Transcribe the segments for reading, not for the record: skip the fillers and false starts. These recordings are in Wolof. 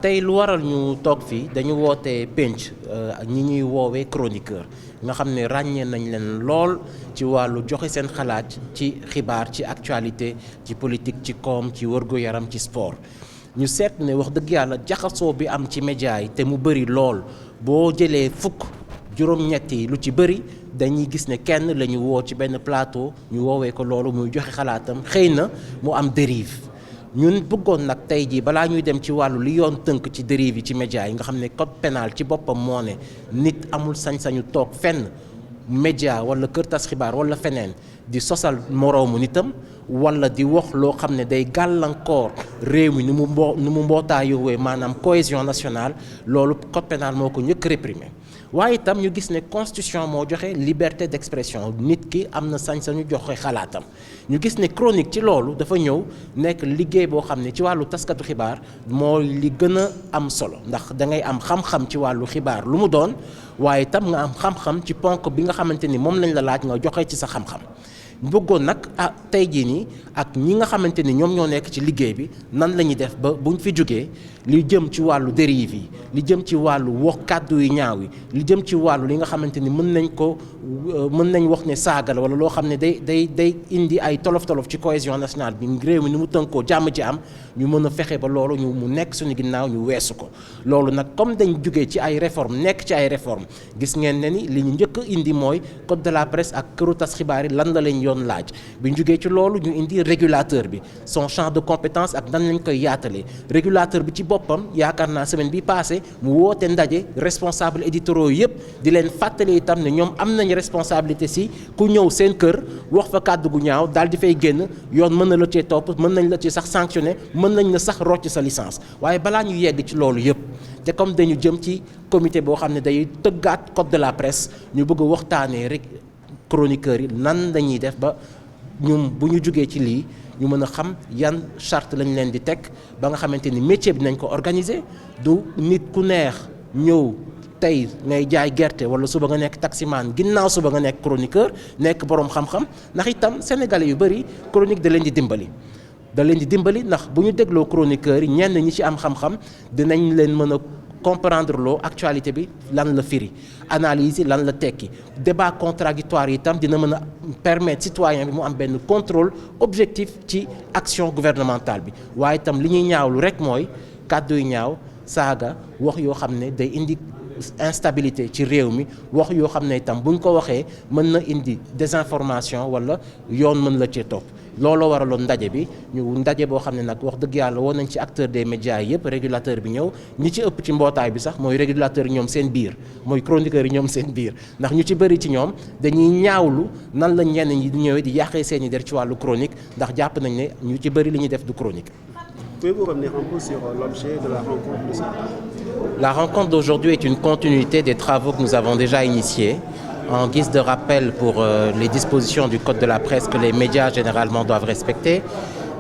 tey lu waral ñu toog fii dañu woote penc ñi ñuy woowee chroniqueur nga xam ne ràññee nañ leen lool ci wàllu joxe seen xalaat ci xibaar ci actualité ci politique ci koom ci wërgu-yaram ci sport ñu seet ne wax dëgg yàlla jaxasoo bi am ci média yi te mu bëri lool boo jëlee fukk juróom-ñett yi lu ci bëri dañuy gis ne kenn la ñu woo ci benn plateau ñu woowee ko loolu muy joxe xalaatam xëy na mu am dérive ñun bëggoon nag tey jii balaa ñuy dem ci wàllu li yoon tënk ci dérive yi ci média yi nga xam ne code pénal ci boppam moo ne nit amul sañ-sañu toog fenn média wala kër tas xibaar wala feneen di sosal moroomu nitam wala di wax loo xam ne day gàllankoor réew mi nu mu mbootaayoo maanaam cohésion nationale loolu code pénal moo ko njëkk réprimer waaye itam ñu gis ne constitution moo joxe liberté d'expression nit ki am na sañ-sañu joxe xalaatam ñu gis ne chronique ci loolu dafa ñëw nekk liggéey boo xam ne ci wàllu taskatu xibaar moo li gën a am solo ndax da ngay am xam-xam ci wàllu xibaar lu mu doon waaye itam nga am xam-xam ci ponk bi nga xamante ni moom lañ la laaj nga joxe ci sa xam-xam bëggoon nag tey jii nii ak ñi nga xamante ni ñoom ñoo nekk ci liggéey bi nan la ñuy def ba buñ fi jógee li jëm ci wàllu dérive yi li jëm ci wàllu wax kàddu yu ñaaw yi li jëm ci wàllu li nga xamante ni mën nañ wax ne saaga la wala loo xam ne day indi ay tolof-tolof ci cohésion nationale bi réew mi ni mu tënkoo jàmm ci am ñu mën a fexe ba loolu mu nekk suñu ginnaaw ñu weesu ko loolu nag comme dañ jógee ci ay réforme nekk ci ay réforme gis ngeen ne ni li ñu njëkk a indi mooy code de la presse ak këru tas xibaar yi lan la leen yoon laaj bi ñu jógee ci loolu ñu indi régulateur bi son champ de compétence ak nan lañ koy yaatalee régulateur bi ci boppam yaakaar naa semaine bi passé mu woote ndaje responsable éditoriaux yëpp di leen fàttali itam ne ñoom am nañ responsabilité si ku ñëw seen kër wax fa kàddu gu ñaaw daal di fay génn yoon mën na la cee topp mën nañ la ci sax sanctionné mën nañ la sax rocc sa licence waaye balaa ñu yegg ci loolu yëpp te comme dañu jëm ci comité boo xam ne day tëggaat code de la presse ñu bëgg a waxtaanee rek chroniqueurs yi nan lañuy def ba ñun bu ñu jógee ci lii ñu mën a xam yan charte lañ leen di teg ba nga xamante ni métier bi nañ ko organiser du nit ku neex ñëw tey ngay jaay gerte wala suba nga nekk taximan ginnaaw suba nga nekk chroniqueur nekk boroom xam-xam ndax itam sénégalais yu bëri chronique da leen di dimbali ndax bu ñu dégloo chroniqueurs yi ñenn ñi ci am xam-xam dinañ leen mën a comprendre loo actualité bi lan la firi analyse yi lan la tekki débat contradictoire yi itam dina mën a permettre citoyen bi mu am benn contrôle objectif ci action gouvernementale bi waaye itam li ñuy ñaawlu rek mooy kàddu yu ñaaw saaga wax yoo xam ne day indi instabilité ci réew mi wax yoo xam ne itam buñ ko waxee mën na indi désinformation wala yoon mën la cee topp looloo waraloon ndaje bi ñu ndaje boo xam ne nag wax dëgg yàlla woon nañ ci acteur des médias yëpp régulateur bi ñëw ñi ci ëpp ci mbootaay bi sax mooy régulateur yi ñoom seen biir mooy chroniqueurs yi ñoom seen biir ndax ñu ci bëri ci ñoom dañuy ñaawlu nan la ñenn ñi di ñëwee di yàqee seen i der ci wàllu chronique ndax jàpp nañ ne ñu ci bëri li ñuy def du chronique. Pouvez-vous revenir un peu sur l'objet de la rencontre de ce matin? La rencontre d'aujourd'hui est une continuité des travaux que nous avons déjà initiés. En guise de rappel pour les dispositions du Code de la presse que les médias généralement doivent respecter,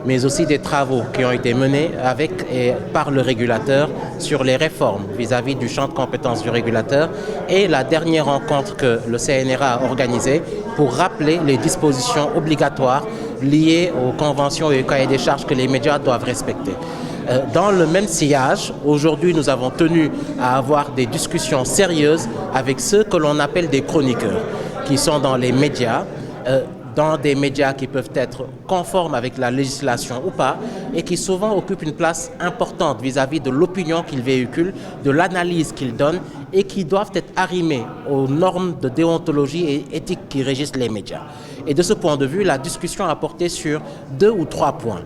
mais aussi des travaux qui ont été menés avec et par le régulateur sur les réformes vis-à-vis du champ de compétences du régulateur et la dernière rencontre que le CNRA a organisée pour rappeler les dispositions obligatoires liées aux conventions et aux cahiers des charges que les médias doivent respecter. Dans le même sillage, aujourd'hui nous avons tenu à avoir des discussions sérieuses avec ceux que l'on appelle des chroniqueurs, qui sont dans les médias, dans des médias qui peuvent être conformes avec la législation ou pas, et qui souvent occupent une place importante vis-à-vis de l'opinion qu'ils véhiculent, de l'analyse qu'ils donnent, et qui doivent être arrimés aux normes de déontologie et éthique qui régissent les médias. Et de ce point de vue, la discussion a porté sur 2 ou 3 points.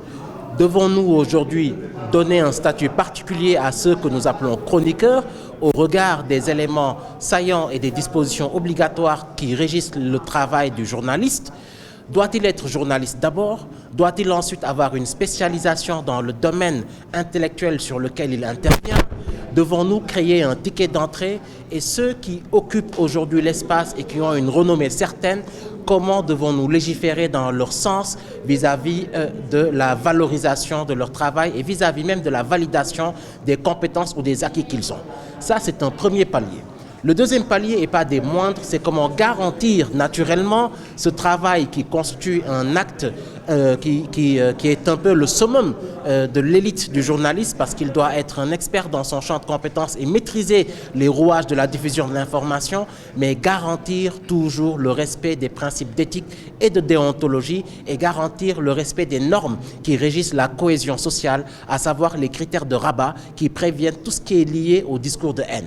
Devons-nous aujourd'hui donner un statut particulier à ceux que nous appelons chroniqueurs au regard des éléments saillants et des dispositions obligatoires qui régissent le travail du journaliste? Doit-il être journaliste d'abord? Doit-il ensuite avoir une spécialisation dans le domaine intellectuel sur lequel il intervient? Devons-nous créer un ticket d'entrée? Et ceux qui occupent aujourd'hui l'espace et qui ont une renommée certaine, comment devons-nous légiférer dans leur sens vis-à-vis de la valorisation de leur travail et vis-à-vis même de la validation des compétences ou des acquis qu'ils ont? Ça, c'est un premier palier. Le deuxième palier, et pas des moindres, c'est comment garantir naturellement ce travail qui constitue un acte qui est un peu le summum de l'élite du journaliste, parce qu'il doit être un expert dans son champ de compétences et maîtriser les rouages de la diffusion de l'information, mais garantir toujours le respect des principes d'éthique et de déontologie et garantir le respect des normes qui régissent la cohésion sociale, à savoir les critères de Rabat qui préviennent tout ce qui est lié au discours de haine.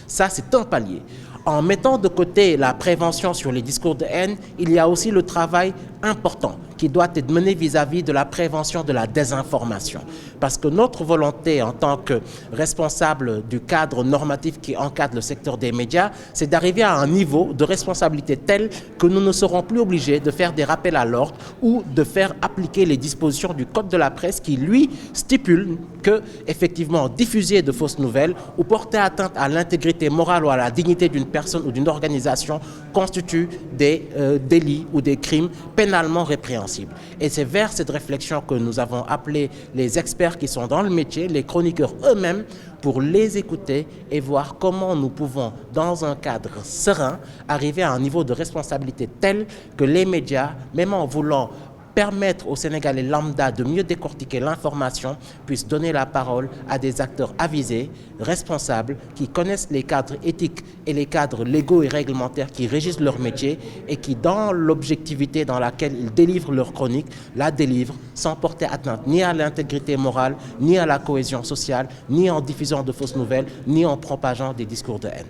Ça, c'est un palier. En mettant de côté la prévention sur les discours de haine, il y a aussi le travail important qui doit être mené vis-à-vis de la prévention de la désinformation. Parce que notre volonté en tant que responsable du cadre normatif qui encadre le secteur des médias, c'est d'arriver à un niveau de responsabilité tel que nous ne serons plus obligés de faire des rappels à l'ordre ou de faire appliquer les dispositions du Code de la presse qui, lui, stipule que, effectivement, diffuser de fausses nouvelles ou porter atteinte à l'intégrité morale ou à la dignité d'une personne ou d'une organisation constitue des délits ou des crimes pénalement répréhensibles. Et c'est vers cette réflexion que nous avons appelé les experts qui sont dans le métier, les chroniqueurs eux-mêmes, pour les écouter et voir comment nous pouvons, dans un cadre serein, arriver à un niveau de responsabilité tel que les médias, même en voulant permettre aux Sénégalais lambda de mieux décortiquer l'information, puissent donner la parole à des acteurs avisés, responsables, qui connaissent les cadres éthiques et les cadres légaux et réglementaires qui régissent leur métier et qui, dans l'objectivité dans laquelle ils délivrent leur chronique, la délivrent sans porter atteinte ni à l'intégrité morale, ni à la cohésion sociale, ni en diffusant de fausses nouvelles, ni en propageant des discours de haine.